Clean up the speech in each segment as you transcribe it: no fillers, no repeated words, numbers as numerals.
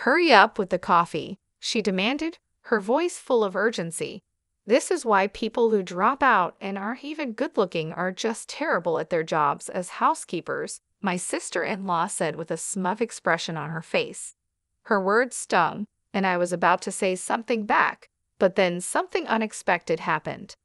Hurry up with the coffee, she demanded, her voice full of urgency. This is why people who drop out and aren't even good-looking are just terrible at their jobs as housekeepers, my sister-in-law said with a smug expression on her face. Her words stung, and I was about to say something back, but then something unexpected happened.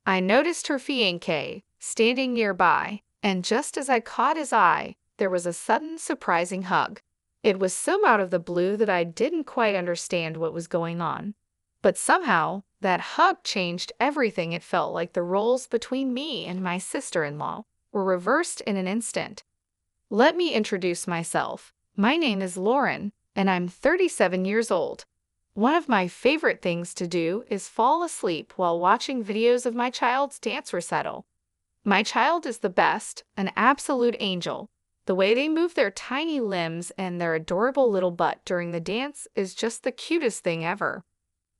I noticed her fiancé standing nearby, and just as I caught his eye, there was a sudden, surprising hug. It was so out of the blue that I didn't quite understand what was going on. But somehow, that hug changed everything. It felt like the roles between me and my sister-in-law were reversed in an instant. Let me introduce myself. My name is Lauren, and I'm 37 years old. One of my favorite things to do is fall asleep while watching videos of my child's dance recital. My child is the best, an absolute angel. The way they move their tiny limbs and their adorable little butt during the dance is just the cutest thing ever.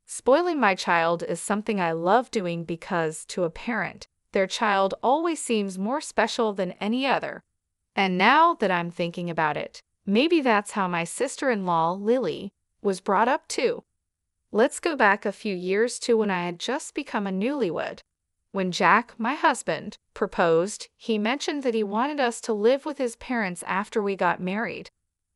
Spoiling my child is something I love doing because, to a parent, their child always seems more special than any other. And now that I'm thinking about it, maybe that's how my sister-in-law, Lily, was brought up too. Let's go back a few years to when I had just become a newlywed. When Jack, my husband, proposed, he mentioned that he wanted us to live with his parents after we got married.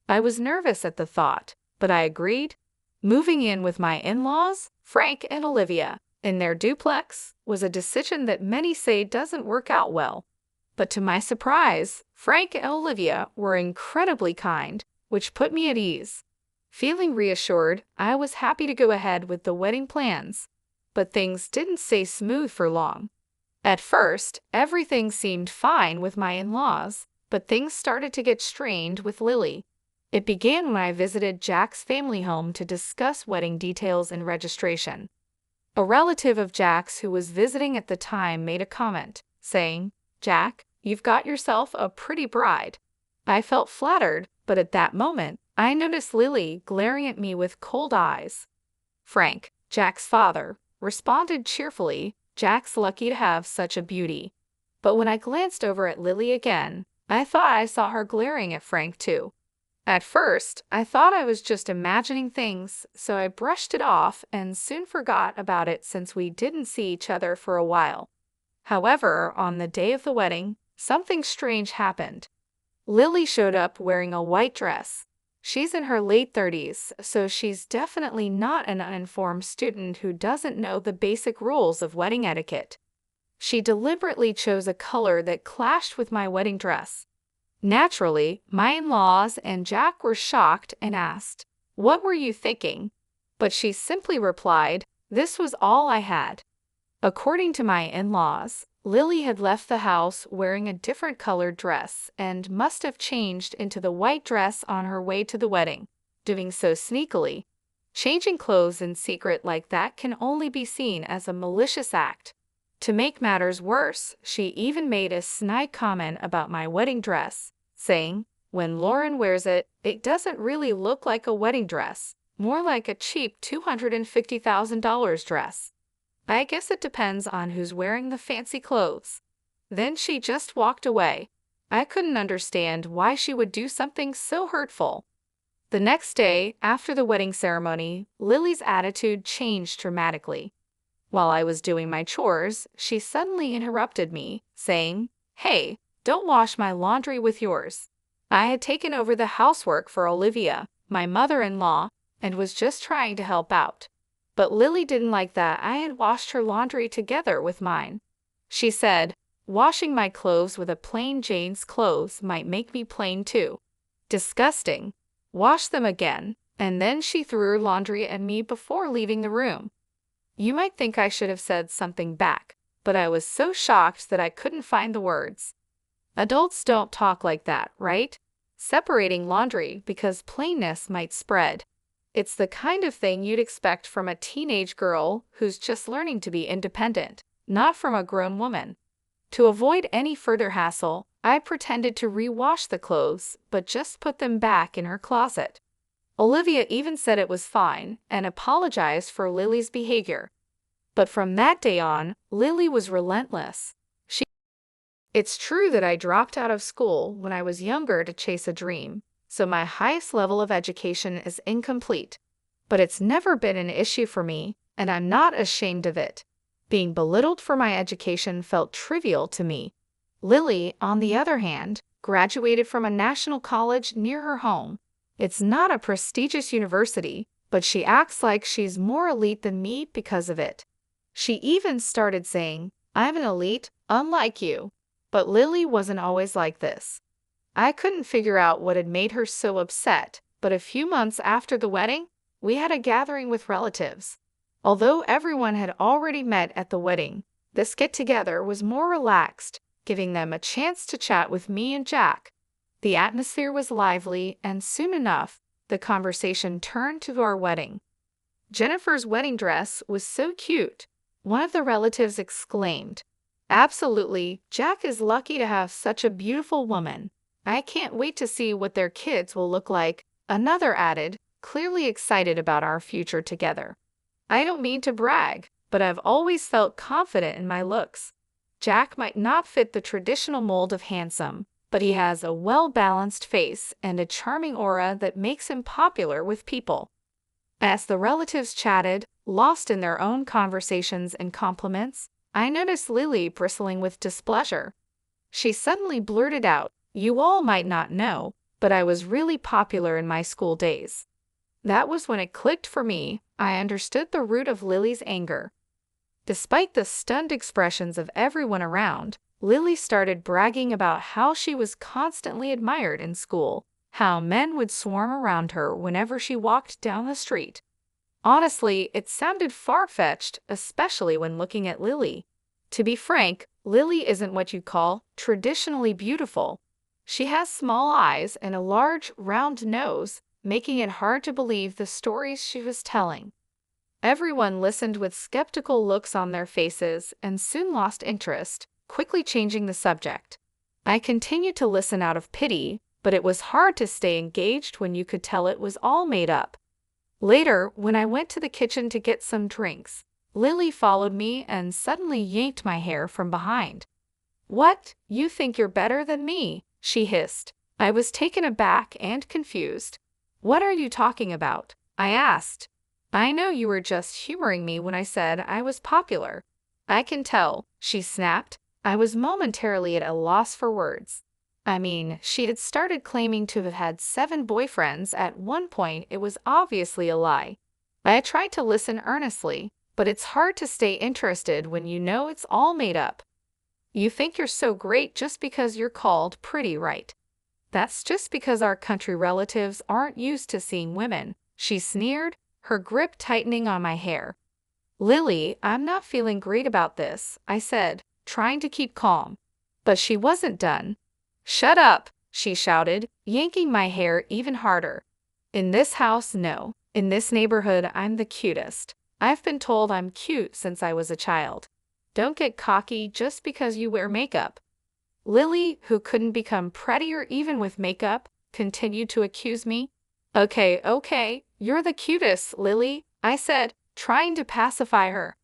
I was nervous at the thought, but I agreed. Moving in with my in-laws, Frank and Olivia, in their duplex, was a decision that many say doesn't work out well. But to my surprise, Frank and Olivia were incredibly kind, which put me at ease. Feeling reassured, I was happy to go ahead with the wedding plans. But things didn't stay smooth for long. At first, everything seemed fine with my in-laws, but things started to get strained with Lily. It began when I visited Jack's family home to discuss wedding details and registration. A relative of Jack's who was visiting at the time made a comment, saying, "Jack, you've got yourself a pretty bride." I felt flattered, but at that moment, I noticed Lily glaring at me with cold eyes. Frank, Jack's father, responded cheerfully, "Jack's lucky to have such a beauty." But when I glanced over at Lily again, I thought I saw her glaring at Frank too. At first, I thought I was just imagining things, so I brushed it off and soon forgot about it since we didn't see each other for a while. However, on the day of the wedding, something strange happened. Lily showed up wearing a white dress. She's in her late 30s, so she's definitely not an uninformed student who doesn't know the basic rules of wedding etiquette. She deliberately chose a color that clashed with my wedding dress. Naturally, my in-laws and Jack were shocked and asked, "What were you thinking?" But she simply replied, "This was all I had." According to my in-laws, Lily had left the house wearing a different colored dress and must have changed into the white dress on her way to the wedding, doing so sneakily. Changing clothes in secret like that can only be seen as a malicious act. To make matters worse, she even made a snide comment about my wedding dress, saying, "When Lauren wears it, it doesn't really look like a wedding dress, more like a cheap $250,000 dress. I guess it depends on who's wearing the fancy clothes." Then she just walked away. I couldn't understand why she would do something so hurtful. The next day, after the wedding ceremony, Lily's attitude changed dramatically. While I was doing my chores, she suddenly interrupted me, saying, "Hey, don't wash my laundry with yours." I had taken over the housework for Olivia, my mother-in-law, and was just trying to help out. But Lily didn't like that I had washed her laundry together with mine. She said, "Washing my clothes with a plain Jane's clothes might make me plain too. Disgusting. Wash them again." And then she threw her laundry at me before leaving the room. You might think I should have said something back, but I was so shocked that I couldn't find the words. Adults don't talk like that, right? Separating laundry because plainness might spread. It's the kind of thing you'd expect from a teenage girl who's just learning to be independent, not from a grown woman. To avoid any further hassle, I pretended to rewash the clothes, but just put them back in her closet. Olivia even said it was fine and apologized for Lily's behavior. But from that day on, Lily was relentless. It's true that I dropped out of school when I was younger to chase a dream, so my highest level of education is incomplete. But it's never been an issue for me, and I'm not ashamed of it. Being belittled for my education felt trivial to me. Lily, on the other hand, graduated from a national college near her home. It's not a prestigious university, but she acts like she's more elite than me because of it. She even started saying, "I'm an elite, unlike you." But Lily wasn't always like this. I couldn't figure out what had made her so upset, but a few months after the wedding, we had a gathering with relatives. Although everyone had already met at the wedding, this get-together was more relaxed, giving them a chance to chat with me and Jack. The atmosphere was lively, and soon enough, the conversation turned to our wedding. Jennifer's wedding dress was so cute, one of the relatives exclaimed. "Absolutely, Jack is lucky to have such a beautiful woman. I can't wait to see what their kids will look like," another added, clearly excited about our future together. I don't mean to brag, but I've always felt confident in my looks. Jack might not fit the traditional mold of handsome, but he has a well-balanced face and a charming aura that makes him popular with people. As the relatives chatted, lost in their own conversations and compliments, I noticed Lily bristling with displeasure. She suddenly blurted out, "You all might not know, but I was really popular in my school days." That was when it clicked for me. I understood the root of Lily's anger. Despite the stunned expressions of everyone around, Lily started bragging about how she was constantly admired in school, how men would swarm around her whenever she walked down the street. Honestly, it sounded far-fetched, especially when looking at Lily. To be frank, Lily isn't what you call traditionally beautiful. She has small eyes and a large, round nose, making it hard to believe the stories she was telling. Everyone listened with skeptical looks on their faces and soon lost interest, quickly changing the subject. I continued to listen out of pity, but it was hard to stay engaged when you could tell it was all made up. Later, when I went to the kitchen to get some drinks, Lily followed me and suddenly yanked my hair from behind. "What? You think you're better than me?" she hissed. I was taken aback and confused. "What are you talking about?" I asked. "I know you were just humoring me when I said I was popular." "I can tell," she snapped. I was momentarily at a loss for words. I mean, she had started claiming to have had 7 boyfriends at one point. It was obviously a lie. I tried to listen earnestly, but it's hard to stay interested when you know it's all made up. "You think you're so great just because you're called pretty, right? That's just because our country relatives aren't used to seeing women," she sneered, her grip tightening on my hair. "Lily, I'm not feeling great about this," I said, trying to keep calm. But she wasn't done. "Shut up," she shouted, yanking my hair even harder. "In this house, no. In this neighborhood, I'm the cutest. I've been told I'm cute since I was a child. Don't get cocky just because you wear makeup." Lily, who couldn't become prettier even with makeup, continued to accuse me. Okay, you're the cutest, Lily," I said, trying to pacify her.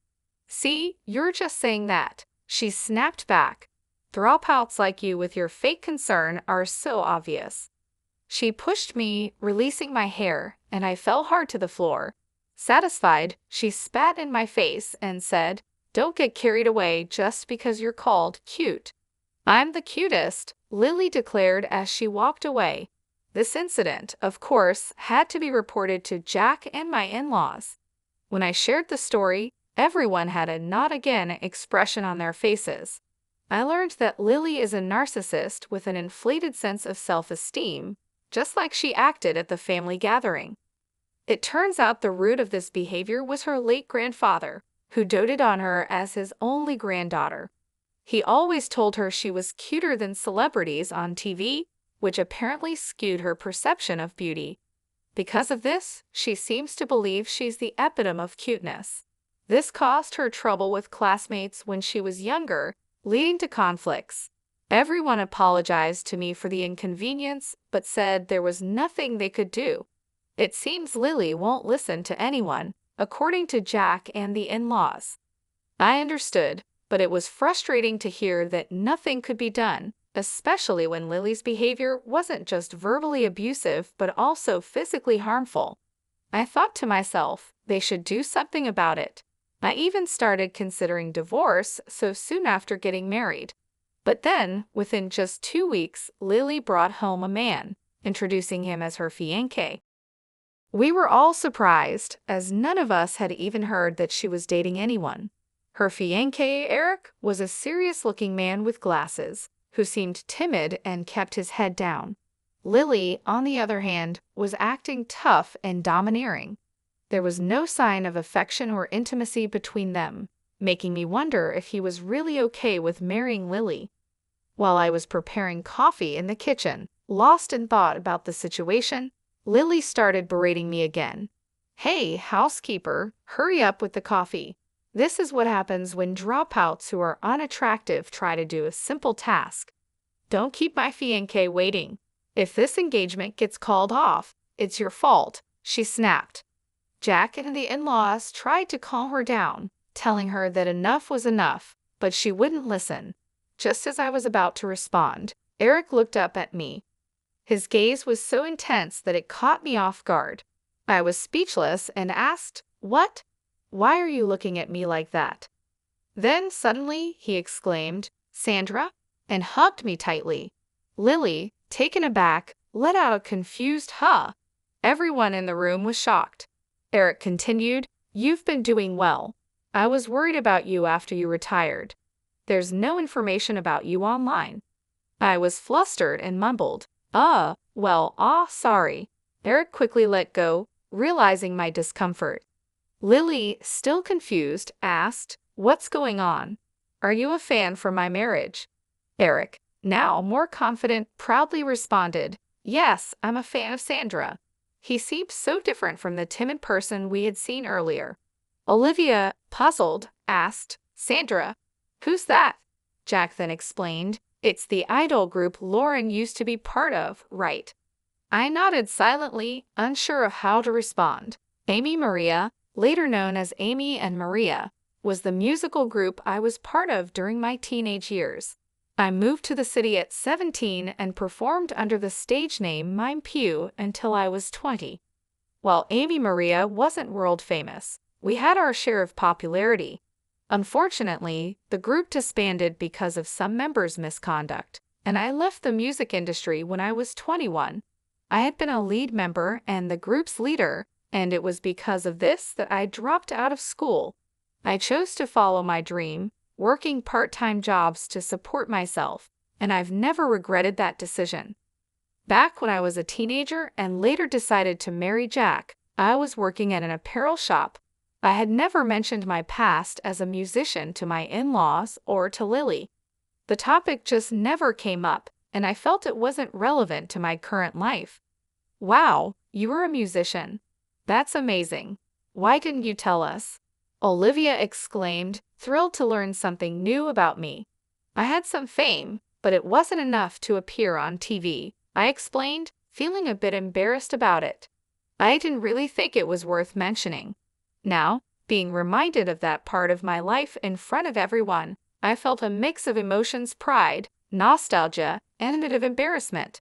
"See, you're just saying that," she snapped back. "Dropouts like you with your fake concern are so obvious." She pushed me, releasing my hair, and I fell hard to the floor. Satisfied, she spat in my face and said, "Don't get carried away just because you're called cute." "I'm the cutest," Lily declared as she walked away. This incident, of course, had to be reported to Jack and my in-laws. When I shared the story, everyone had a not again expression on their faces. I learned that Lily is a narcissist with an inflated sense of self-esteem, just like she acted at the family gathering. It turns out the root of this behavior was her late grandfather, who doted on her as his only granddaughter. He always told her she was cuter than celebrities on TV, which apparently skewed her perception of beauty. Because of this, she seems to believe she's the epitome of cuteness. This caused her trouble with classmates when she was younger, leading to conflicts. Everyone apologized to me for the inconvenience, but said there was nothing they could do. It seems Lily won't listen to anyone, according to Jack and the in-laws. I understood, but it was frustrating to hear that nothing could be done. especially when Lily's behavior wasn't just verbally abusive but also physically harmful. I thought to myself, they should do something about it. I even started considering divorce so soon after getting married. But then, within just 2 weeks, Lily brought home a man, introducing him as her fiancé. We were all surprised, as none of us had even heard that she was dating anyone. Her fiancé, Eric, was a serious-looking man with glasses, who seemed timid and kept his head down. Lily, on the other hand, was acting tough and domineering. There was no sign of affection or intimacy between them, making me wonder if he was really okay with marrying Lily. While I was preparing coffee in the kitchen, lost in thought about the situation, Lily started berating me again. "Hey, housekeeper, hurry up with the coffee. This is what happens when dropouts who are unattractive try to do a simple task. Don't keep my fiancé waiting. If this engagement gets called off, it's your fault," she snapped. Jack and the in-laws tried to calm her down, telling her that enough was enough, but she wouldn't listen. Just as I was about to respond, Eric looked up at me. His gaze was so intense that it caught me off guard. I was speechless and asked, "What? Why are you looking at me like that?" Then suddenly he exclaimed, "Sandra," and hugged me tightly. Lily, taken aback, let out a confused "huh." Everyone in the room was shocked. Eric continued, "You've been doing well. I was worried about you after you retired. There's no information about you online." I was flustered and mumbled, sorry." Eric quickly let go, realizing my discomfort. Lily, still confused, asked, "What's going on? Are you a fan for my marriage?" Eric, now more confident, proudly responded, "Yes, I'm a fan of Sandra." He seemed so different from the timid person we had seen earlier. Olivia, puzzled, asked, "Sandra, who's that?" Jack then explained, "It's the idol group Lauren used to be part of, right?" I nodded silently, unsure of how to respond. Amy Maria, later known as Amy and Maria, was the musical group I was part of during my teenage years. I moved to the city at 17 and performed under the stage name Mime Pew until I was 20. While Amy Maria wasn't world famous, we had our share of popularity. Unfortunately, the group disbanded because of some members' misconduct, and I left the music industry when I was 21. I had been a lead member and the group's leader, and it was because of this that I dropped out of school. I chose to follow my dream, working part-time jobs to support myself, and I've never regretted that decision. Back when I was a teenager and later decided to marry Jack, I was working at an apparel shop. I had never mentioned my past as a musician to my in-laws or to Lily. The topic just never came up, and I felt it wasn't relevant to my current life. "Wow, you were a musician. That's amazing. Why didn't you tell us?" Olivia exclaimed, thrilled to learn something new about me. "I had some fame, but it wasn't enough to appear on TV," I explained, feeling a bit embarrassed about it. I didn't really think it was worth mentioning. Now, being reminded of that part of my life in front of everyone, I felt a mix of emotions: pride, nostalgia, and a bit of embarrassment.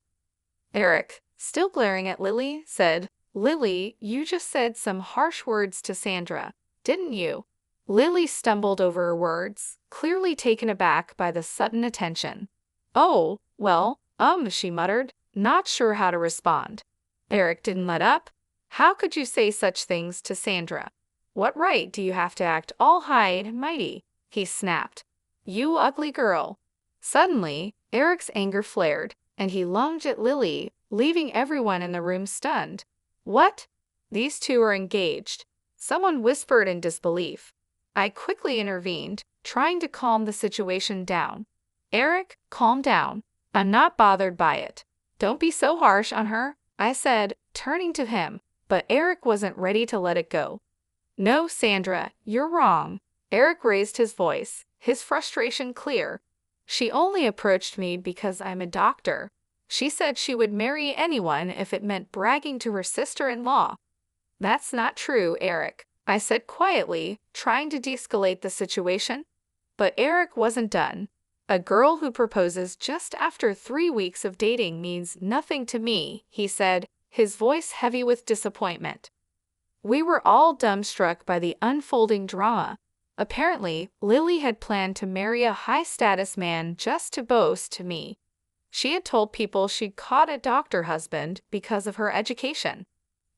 Eric, still glaring at Lily, said, "Lily, you just said some harsh words to Sandra, didn't you?" Lily stumbled over her words, clearly taken aback by the sudden attention. "Oh, well, she muttered, not sure how to respond. Eric didn't let up. "How could you say such things to Sandra? What right do you have to act all high and mighty?" he snapped. "You ugly girl." Suddenly, Eric's anger flared, and he lunged at Lily, leaving everyone in the room stunned. "What? These two are engaged," someone whispered in disbelief. I quickly intervened, trying to calm the situation down. "Eric, calm down. I'm not bothered by it. Don't be so harsh on her," I said, turning to him, but Eric wasn't ready to let it go. "No, Sandra, you're wrong." Eric raised his voice, his frustration clear. "She only approached me because I'm a doctor. She said she would marry anyone if it meant bragging to her sister-in-law." "That's not true, Eric," I said quietly, trying to de-escalate the situation. But Eric wasn't done. A girl who proposes just after 3 weeks of dating means nothing to me, he said, his voice heavy with disappointment. We were all dumbstruck by the unfolding drama. Apparently, Lily had planned to marry a high-status man just to boast to me. She had told people she'd caught a doctor husband because of her education.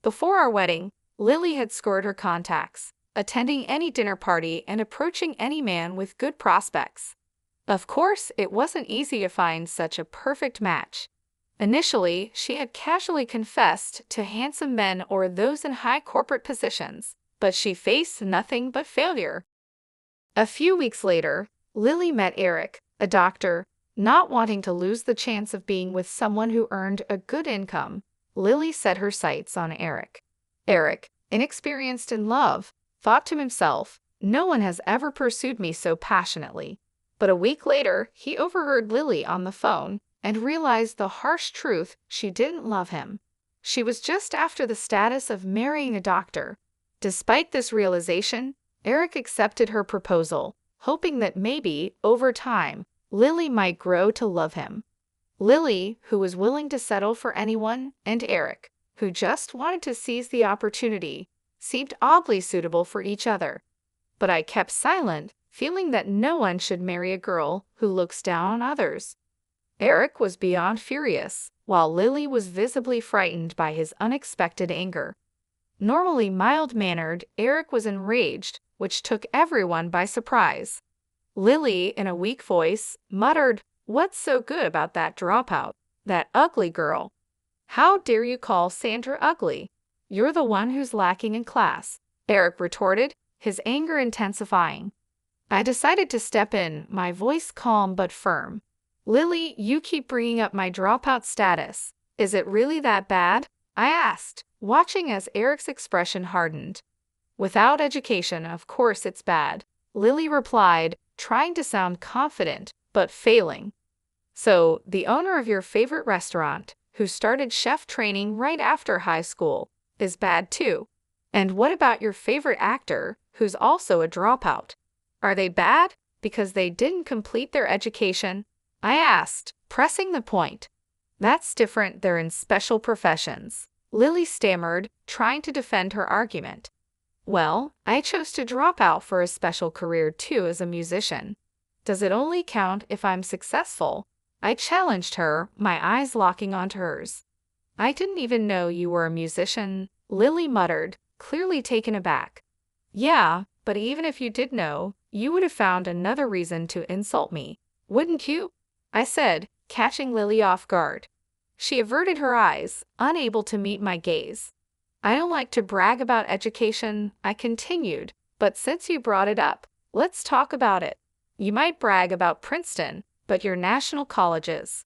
Before our wedding, Lily had scored her contacts, attending any dinner party and approaching any man with good prospects. Of course, it wasn't easy to find such a perfect match. Initially, she had casually confessed to handsome men or those in high corporate positions, but she faced nothing but failure. A few weeks later, Lily met Eric, a doctor. Not wanting to lose the chance of being with someone who earned a good income, Lily set her sights on Eric. Eric, inexperienced in love, thought to himself, "No one has ever pursued me so passionately." But a week later, he overheard Lily on the phone and realized the harsh truth: she didn't love him. She was just after the status of marrying a doctor. Despite this realization, Eric accepted her proposal, hoping that maybe, over time, Lily might grow to love him. Lily, who was willing to settle for anyone, and Eric, who just wanted to seize the opportunity, seemed oddly suitable for each other. But I kept silent, feeling that no one should marry a girl who looks down on others. Eric was beyond furious, while Lily was visibly frightened by his unexpected anger. Normally mild-mannered, Eric was enraged, which took everyone by surprise. Lily, in a weak voice, muttered, "What's so good about that dropout? That ugly girl? How dare you call Sandra ugly? You're the one who's lacking in class," Eric retorted, his anger intensifying. I decided to step in, my voice calm but firm. "Lily, you keep bringing up my dropout status. Is it really that bad?" I asked, watching as Eric's expression hardened. "Without education, of course it's bad," Lily replied, trying to sound confident, but failing. "So, the owner of your favorite restaurant, who started chef training right after high school, is bad too. And what about your favorite actor, who's also a dropout? Are they bad because they didn't complete their education?" I asked, pressing the point. "That's different, they're in special professions," Lily stammered, trying to defend her argument. "Well, I chose to drop out for a special career too as a musician. Does it only count if I'm successful?" I challenged her, my eyes locking onto hers. "I didn't even know you were a musician," Lily muttered, clearly taken aback. "Yeah, but even if you did know, you would have found another reason to insult me, wouldn't you?" I said, catching Lily off guard. She averted her eyes, unable to meet my gaze. "I don't like to brag about education," I continued, "but since you brought it up, let's talk about it. You might brag about Princeton, but your national colleges.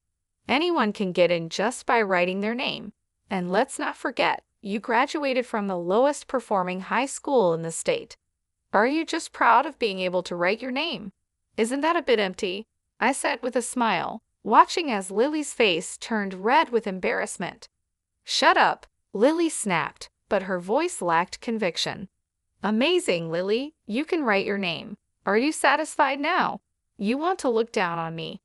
Anyone can get in just by writing their name. And let's not forget, you graduated from the lowest performing high school in the state. Are you just proud of being able to write your name? Isn't that a bit empty?" I said with a smile, watching as Lily's face turned red with embarrassment. "Shut up," Lily snapped, but her voice lacked conviction. "Amazing, Lily, you can write your name. Are you satisfied now? You want to look down on me?"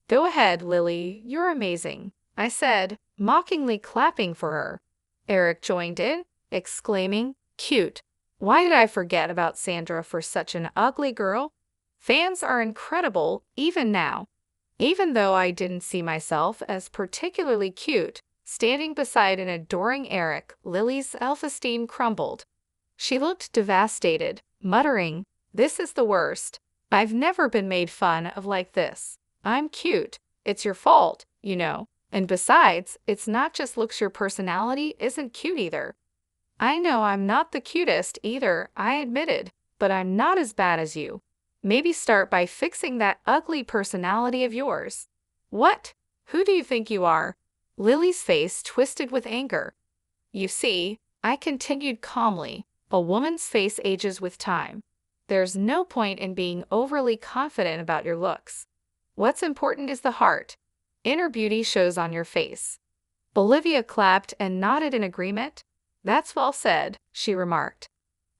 "Go ahead, Lily, you're amazing," I said, mockingly clapping for her. Eric joined in, exclaiming, "Cute. Why did I forget about Sandra for such an ugly girl? Fans are incredible, even now." Even though I didn't see myself as particularly cute, standing beside an adoring Eric, Lily's self-esteem crumbled. She looked devastated, muttering, "This is the worst. I've never been made fun of like this. I'm cute. It's your fault, you know. And besides, it's not just looks, your personality isn't cute either." "I know I'm not the cutest either," I admitted, "but I'm not as bad as you. Maybe start by fixing that ugly personality of yours." "What? Who do you think you are?" Lily's face twisted with anger. "You see," I continued calmly, "a woman's face ages with time. There's no point in being overly confident about your looks. What's important is the heart. Inner beauty shows on your face." Olivia clapped and nodded in agreement. "That's well said," she remarked.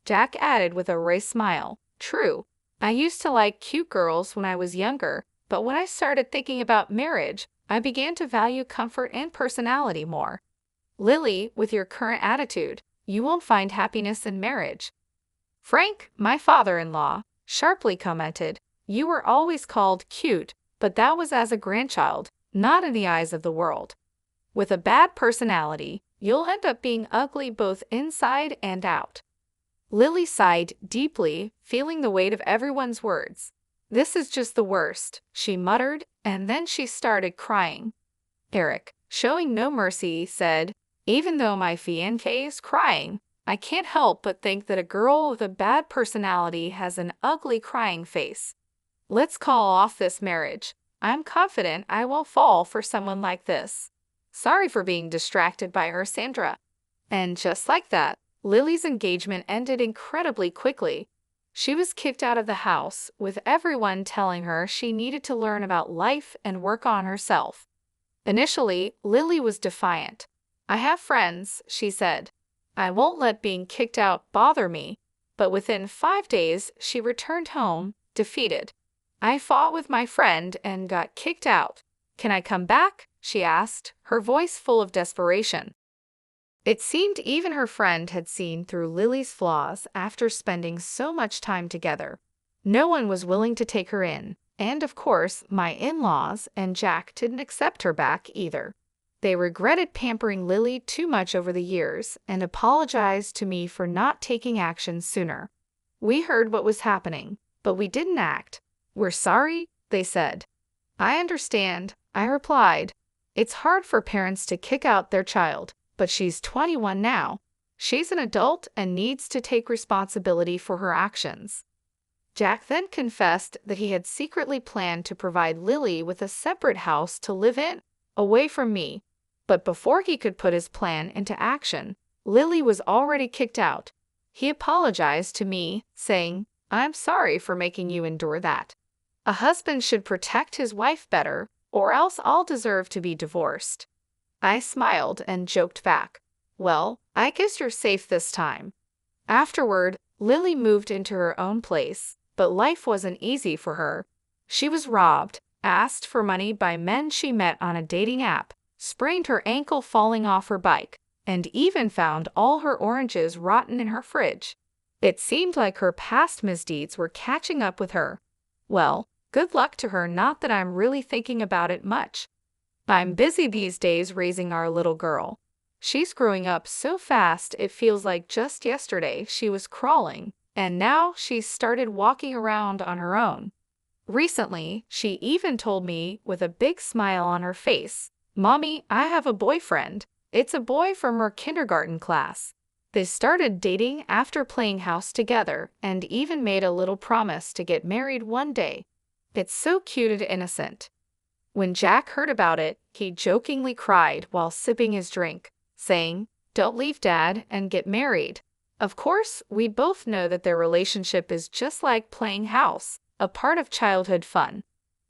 Jack added with a wry smile, "True. I used to like cute girls when I was younger, But when I started thinking about marriage, I began to value comfort and personality more. Lily, with your current attitude, you won't find happiness in marriage. Frank, my father-in-law, sharply commented, you were always called cute, but that was as a grandchild, not in the eyes of the world. With a bad personality, you'll end up being ugly both inside and out. Lily sighed deeply, feeling the weight of everyone's words. This is just the worst, she muttered, and then she started crying. Eric, showing no mercy, said, even though my fiancé is crying, I can't help but think that a girl with a bad personality has an ugly crying face. Let's call off this marriage. I'm confident I won't fall for someone like this. Sorry for being distracted by her, Sandra. And just like that, Lily's engagement ended incredibly quickly. She was kicked out of the house, with everyone telling her she needed to learn about life and work on herself. Initially, Lily was defiant. I have friends, she said. I won't let being kicked out bother me. But within 5 days, she returned home, defeated. I fought with my friend and got kicked out. Can I come back? She asked, her voice full of desperation. It seemed even her friend had seen through Lily's flaws after spending so much time together. No one was willing to take her in, and of course, my in-laws and Jack didn't accept her back either. They regretted pampering Lily too much over the years and apologized to me for not taking action sooner. We heard what was happening, but we didn't act. We're sorry, they said. I understand, I replied. It's hard for parents to kick out their child, but she's 21 now. She's an adult and needs to take responsibility for her actions. Jack then confessed that he had secretly planned to provide Lily with a separate house to live in, away from me. But before he could put his plan into action, Lily was already kicked out. He apologized to me, saying, I'm sorry for making you endure that. A husband should protect his wife better, or else I'll deserve to be divorced. I smiled and joked back, well, I guess you're safe this time. Afterward, Lily moved into her own place, but life wasn't easy for her. She was robbed, asked for money by men she met on a dating app, sprained her ankle falling off her bike, and even found all her oranges rotten in her fridge. It seemed like her past misdeeds were catching up with her. Well, good luck to her, not that I'm really thinking about it much. I'm busy these days raising our little girl. She's growing up so fast it feels like just yesterday she was crawling, and now she's started walking around on her own. Recently, she even told me with a big smile on her face, Mommy, I have a boyfriend. It's a boy from her kindergarten class. They started dating after playing house together and even made a little promise to get married one day. It's so cute and innocent. When Jack heard about it, he jokingly cried while sipping his drink, saying, Don't leave Dad and get married. Of course, we both know that their relationship is just like playing house, a part of childhood fun.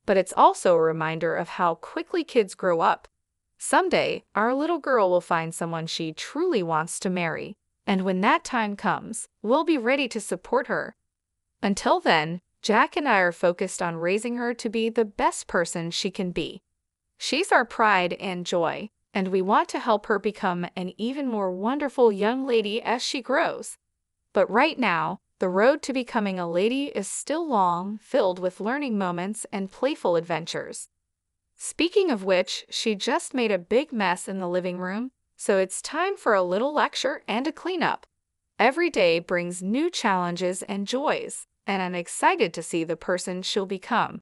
But it's also a reminder of how quickly kids grow up. Someday, our little girl will find someone she truly wants to marry, and when that time comes, we'll be ready to support her. Until then, Jack and I are focused on raising her to be the best person she can be. She's our pride and joy, and we want to help her become an even more wonderful young lady as she grows. But right now, the road to becoming a lady is still long, filled with learning moments and playful adventures. Speaking of which, she just made a big mess in the living room, so it's time for a little lecture and a cleanup. Every day brings new challenges and joys, and I'm excited to see the person she'll become.